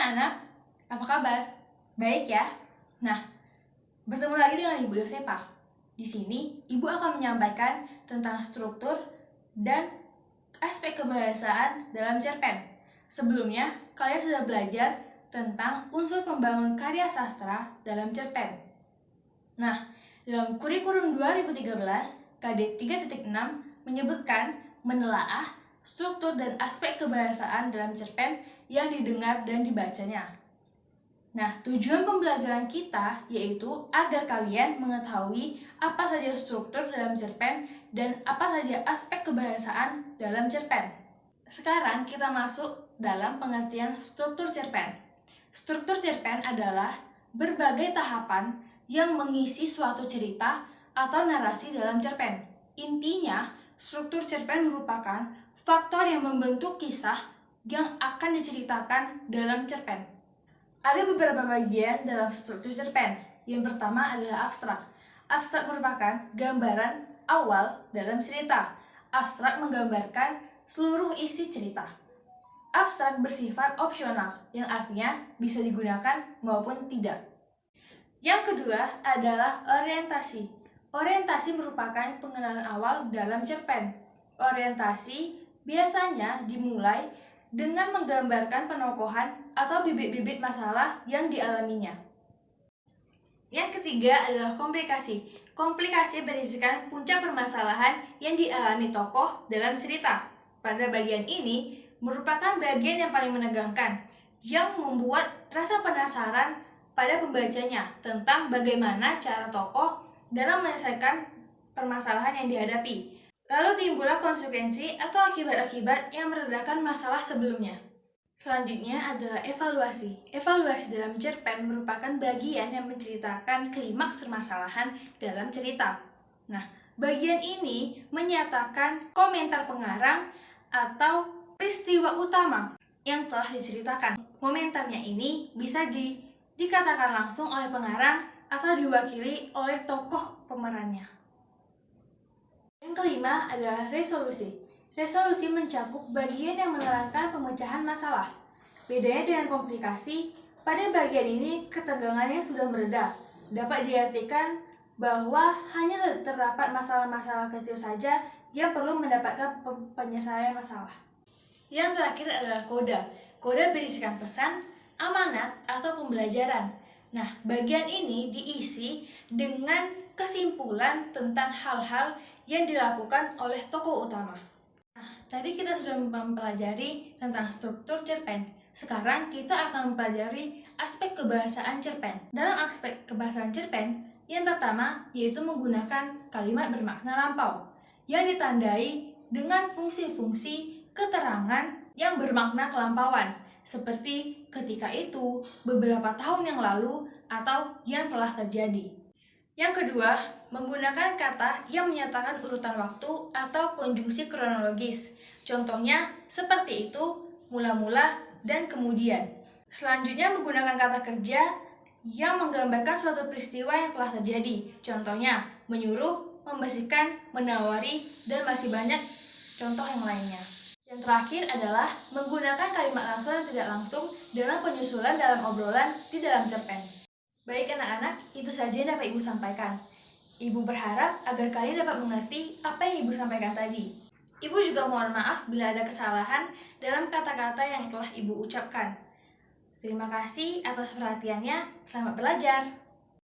anak-anak, apa kabar? Baik ya? Nah, bertemu lagi dengan Ibu Yosepa. Di sini, Ibu akan menyampaikan tentang struktur dan aspek kebahasaan dalam cerpen. Sebelumnya, kalian sudah belajar tentang unsur pembangun karya sastra dalam cerpen. Nah, dalam kurikulum 2013, KD 3.6 menyebutkan menelaah struktur dan aspek kebahasaan dalam cerpen yang didengar dan dibacanya. Nah, tujuan pembelajaran kita yaitu agar kalian mengetahui apa saja struktur dalam cerpen dan apa saja aspek kebahasaan dalam cerpen. Sekarang kita masuk dalam pengertian struktur cerpen. Struktur cerpen adalah berbagai tahapan yang mengisi suatu cerita atau narasi dalam cerpen. Intinya, struktur cerpen merupakan faktor yang membentuk kisah yang akan diceritakan dalam cerpen. Ada beberapa bagian dalam struktur cerpen. Yang pertama adalah abstrak. Abstrak merupakan gambaran awal dalam cerita. Abstrak menggambarkan seluruh isi cerita. Abstrak bersifat opsional, yang artinya bisa digunakan maupun tidak. Yang kedua adalah orientasi. Orientasi merupakan pengenalan awal dalam cerpen. Orientasi biasanya dimulai dengan menggambarkan penokohan atau bibit-bibit masalah yang dialaminya. Yang ketiga adalah komplikasi. Komplikasi berisikan puncak permasalahan yang dialami tokoh dalam cerita. Pada bagian ini merupakan bagian yang paling menegangkan, yang membuat rasa penasaran pada pembacanya tentang bagaimana cara tokoh dalam menyelesaikan permasalahan yang dihadapi. Lalu timbullah konsekuensi atau akibat-akibat yang meredakan masalah sebelumnya. Selanjutnya adalah evaluasi. Evaluasi dalam cerpen merupakan bagian yang menceritakan klimaks permasalahan dalam cerita. Nah, bagian ini menyatakan komentar pengarang atau peristiwa utama yang telah diceritakan. Komentarnya ini bisa dikatakan langsung oleh pengarang atau diwakili oleh tokoh pemerannya. Yang kelima adalah resolusi. Resolusi mencakup bagian yang menerangkan pemecahan masalah. Bedanya dengan komplikasi, pada bagian ini ketegangannya sudah mereda. Dapat diartikan bahwa hanya terdapat masalah-masalah kecil saja yang perlu mendapatkan penyelesaian masalah. Yang terakhir adalah koda. Koda berisikan pesan, amanat, atau pembelajaran. Nah, bagian ini diisi dengan kesimpulan tentang hal-hal yang dilakukan oleh tokoh utama. Nah, tadi kita sudah mempelajari tentang struktur cerpen. Sekarang kita akan mempelajari aspek kebahasaan cerpen. Dalam aspek kebahasaan cerpen, yang pertama yaitu menggunakan kalimat bermakna lampau, yang ditandai dengan fungsi-fungsi keterangan yang bermakna kelampauan, seperti ketika itu, beberapa tahun yang lalu, atau yang telah terjadi. Yang kedua, menggunakan kata yang menyatakan urutan waktu atau konjungsi kronologis. Contohnya seperti itu, mula-mula, dan kemudian. Selanjutnya menggunakan kata kerja yang menggambarkan suatu peristiwa yang telah terjadi. Contohnya menyuruh, membersihkan, menawari, dan masih banyak contoh yang lainnya. Yang terakhir adalah menggunakan kalimat langsung dan tidak langsung dalam penyusulan dalam obrolan di dalam cerpen. Baik anak-anak, itu saja yang dapat Ibu sampaikan. Ibu berharap agar kalian dapat mengerti apa yang Ibu sampaikan tadi. Ibu juga mohon maaf bila ada kesalahan dalam kata-kata yang telah Ibu ucapkan. Terima kasih atas perhatiannya. Selamat belajar.